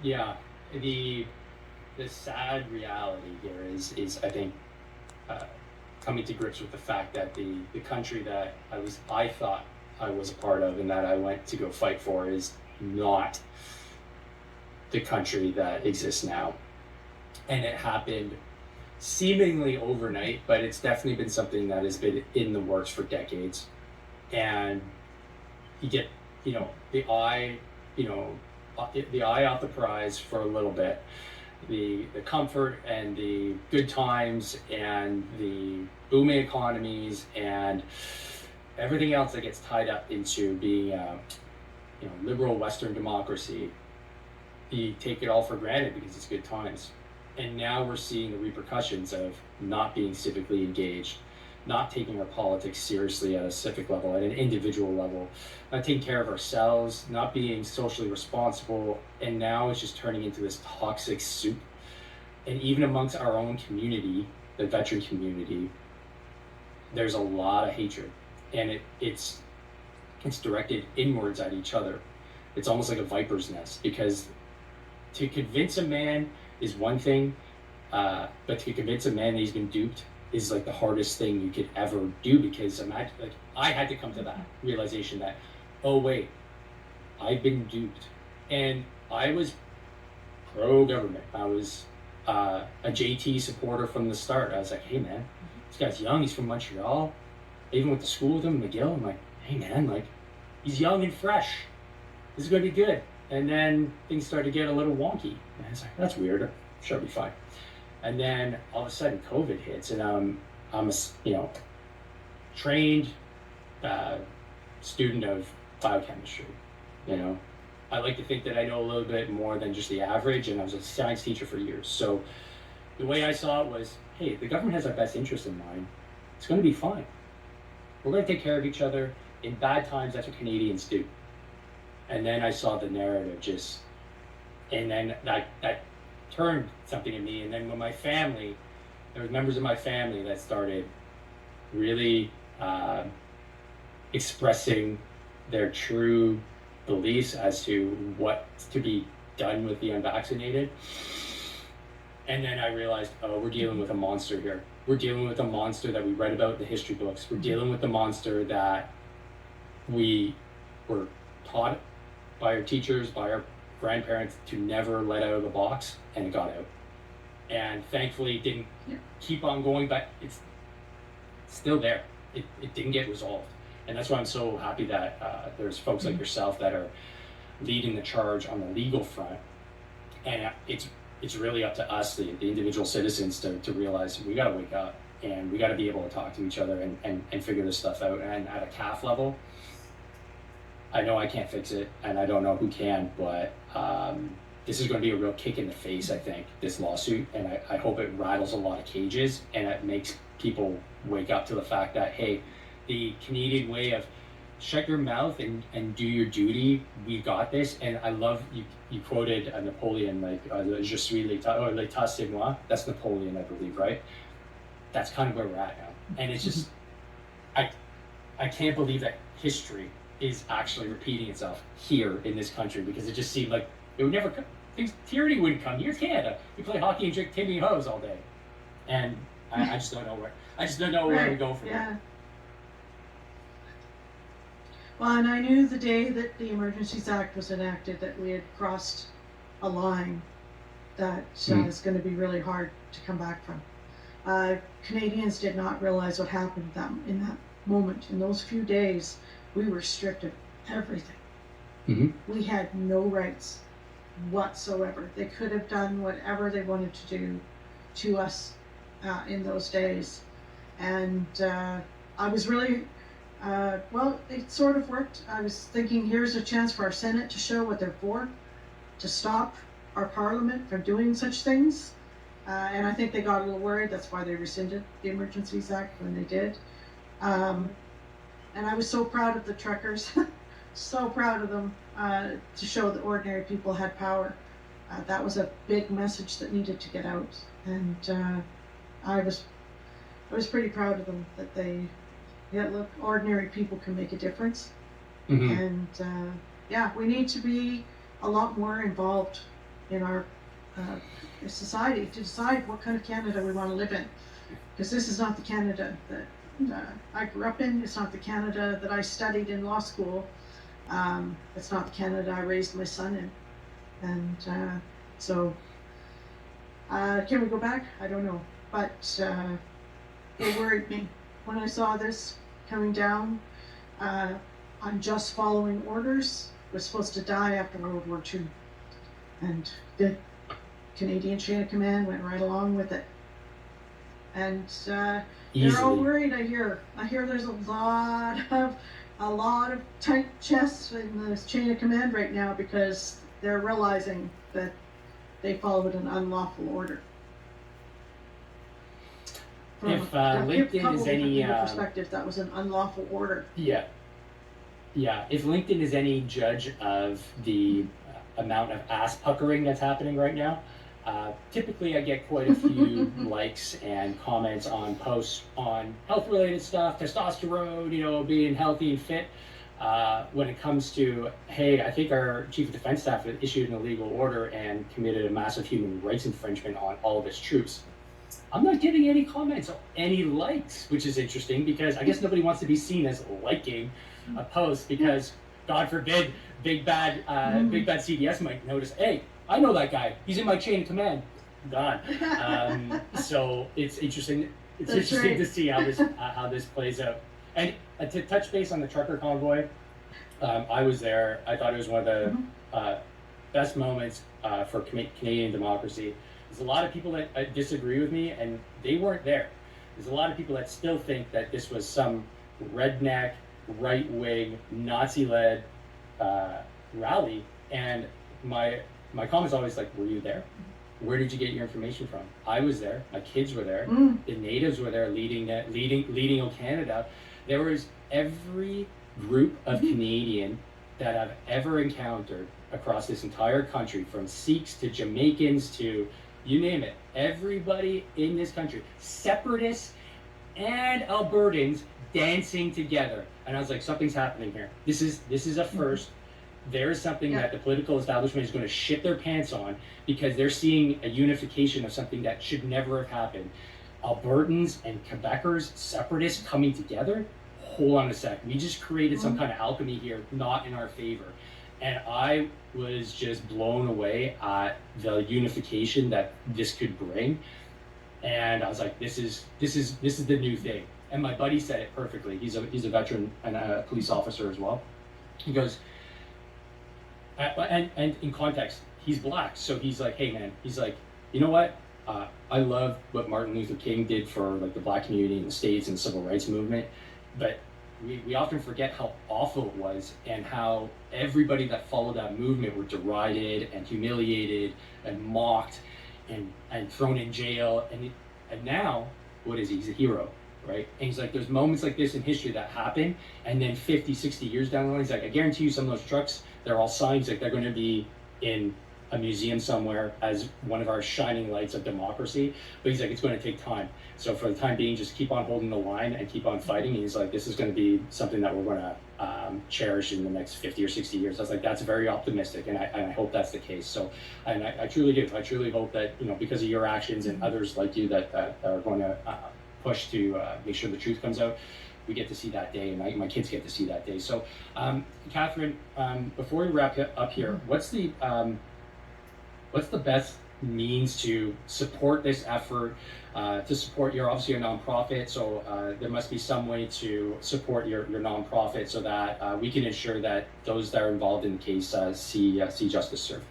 Yeah, the sad reality here is I think coming to grips with the fact that the country that I thought I was a part of and that I went to go fight for is not the country that exists now. And it happened seemingly overnight, but it's definitely been something that has been in the works for decades. And you get, the eye, the eye off the prize for a little bit. The comfort and the good times and the booming economies and everything else that gets tied up into being a liberal Western democracy, you take it all for granted because it's good times. And now we're seeing the repercussions of not being civically engaged, not taking our politics seriously at a civic level, at an individual level, not taking care of ourselves, not being socially responsible, and now it's just turning into this toxic soup. And even amongst our own community, the veteran community, there's a lot of hatred, and it's directed inwards at each other. It's almost like a viper's nest, because to convince a man is one thing, but to convince a man that he's been duped is like the hardest thing you could ever do, because imagine, like, I had to come to that realization that, oh wait, I've been duped. And I was pro-government. I was a JT supporter from the start. I was like, hey man, this guy's young, he's from Montreal. I even went to school with him, McGill. I'm like, hey man, like, he's young and fresh. This is gonna be good. And then things started to get a little wonky. And I was like, that's weird, sure, it'll be fine. And then all of a sudden COVID hits, and I'm a trained student of biochemistry. I like to think that I know a little bit more than just the average, and I was a science teacher for years. So the way I saw it was, hey, the government has our best interest in mind. It's going to be fine. We're going to take care of each other. In bad times, that's what Canadians do. And then I saw the narrative and then that turned something in me. And then when my family, there was members of my family that started really expressing their true beliefs as to what to be done with the unvaccinated. And then I realized, oh, we're dealing with a monster here. We're dealing with a monster that we read about in the history books. We're dealing with the monster that we were taught by our teachers, by our grandparents, to never let out of the box, and it got out. And thankfully it didn't keep on going, but it's still there. It didn't get resolved. And that's why I'm so happy that there's folks like yourself that are leading the charge on the legal front. And it's really up to us, the individual citizens, to realize we got to wake up, and we got to be able to talk to each other and figure this stuff out. And at a CAF level, I know I can't fix it, and I don't know who can, but this is going to be a real kick in the face, I think, this lawsuit. And I hope it rattles a lot of cages, and it makes people wake up to the fact that, hey, the Canadian way of shut your mouth and do your duty, we got this. And I love, you quoted Napoleon, like, je suis l'état c'est moi. That's Napoleon, I believe, right? That's kind of where we're at now. And it's just, I can't believe that history is actually repeating itself here in this country, because it just seemed like it would never come. Tyranny wouldn't come. Here's Canada. We play hockey and drink Timmy Hoes all day. And I just don't know where we go from there. Well, and I knew the day that the Emergencies Act was enacted that we had crossed a line that is going to be really hard to come back from. Canadians did not realize what happened in that moment. In those few days, we were stripped of everything. Mm-hmm. We had no rights whatsoever. They could have done whatever they wanted to do to us in those days. And I was really... well, it sort of worked. I was thinking, here's a chance for our Senate to show what they're for, to stop our Parliament from doing such things. And I think they got a little worried. That's why they rescinded the Emergencies Act when they did. And I was so proud of the truckers, so proud of them, to show that ordinary people had power. That was a big message that needed to get out. And I was pretty proud of them that they... Yeah, look, ordinary people can make a difference. Mm-hmm. And we need to be a lot more involved in our society to decide what kind of Canada we want to live in. Because this is not the Canada that I grew up in. It's not the Canada that I studied in law school. It's not the Canada I raised my son in. And so, can we go back? I don't know. But it worried me when I saw this coming down. I'm just following orders. We're supposed to die after World War II. And the Canadian chain of command went right along with it. And they're all worried. I hear there's a lot of tight chests in this chain of command right now because they're realizing that they followed an unlawful order. From If LinkedIn is any perspective, that was an unlawful order. Yeah. If LinkedIn is any judge of the amount of ass puckering that's happening right now, typically I get quite a few likes and comments on posts on health-related stuff, testosterone, being healthy and fit. When it comes to, hey, I think our Chief of Defense Staff issued an illegal order and committed a massive human rights infringement on all of its troops, I'm not getting any comments or any likes, which is interesting because I guess nobody wants to be seen as liking a post because, God forbid, big bad CDS might notice, hey, I know that guy. He's in my chain of command. Gone. So it's interesting. It's That's interesting right. to see how this plays out. And to touch base on the trucker convoy, I was there. I thought it was one of the best moments for Canadian democracy. There's a lot of people that disagree with me, and they weren't there. There's a lot of people that still think that this was some redneck, right-wing, Nazi-led rally. And my comment's always like, were you there? Where did you get your information from? I was there. My kids were there. The natives were there leading O Canada. There was every group of Canadian that I've ever encountered across this entire country, from Sikhs to Jamaicans to you name it. Everybody in this country, separatists and Albertans, dancing together. And I was like, something's happening here. This is a first. There is something that the political establishment is going to shit their pants on because they're seeing a unification of something that should never have happened. Albertans and Quebecers, separatists coming together. Hold on a sec. We just created some kind of alchemy here, not in our favor. And I was just blown away at the unification that this could bring. And I was like, this is the new thing. And my buddy said it perfectly. He's a veteran and a police officer as well. He goes, and in context, he's black, so he's like, hey man, he's like, you know what? I love what Martin Luther King did for like the black community in the States and the civil rights movement, but we often forget how awful it was and how everybody that followed that movement were derided and humiliated and mocked and thrown in jail. And now, what is he? He's a hero, right? And he's like, there's moments like this in history that happen, and then 50, 60 years down the line, he's like, I guarantee you some of those trucks, they're all signs like they're going to be in a museum somewhere as one of our shining lights of democracy. But he's like, it's going to take time. So for the time being, just keep on holding the line and keep on fighting. And he's like, this is going to be something that we're going to cherish in the next 50 or 60 years. I was like, that's very optimistic, and I hope that's the case. So, and I truly do. I truly hope that, because of your actions and others like you that are going to push to make sure the truth comes out, we get to see that day, and my kids get to see that day. So, Catherine, before we wrap up here, what's the best means to support this effort, to support obviously a nonprofit, so there must be some way to support your nonprofit so that we can ensure that those that are involved in the case see justice served.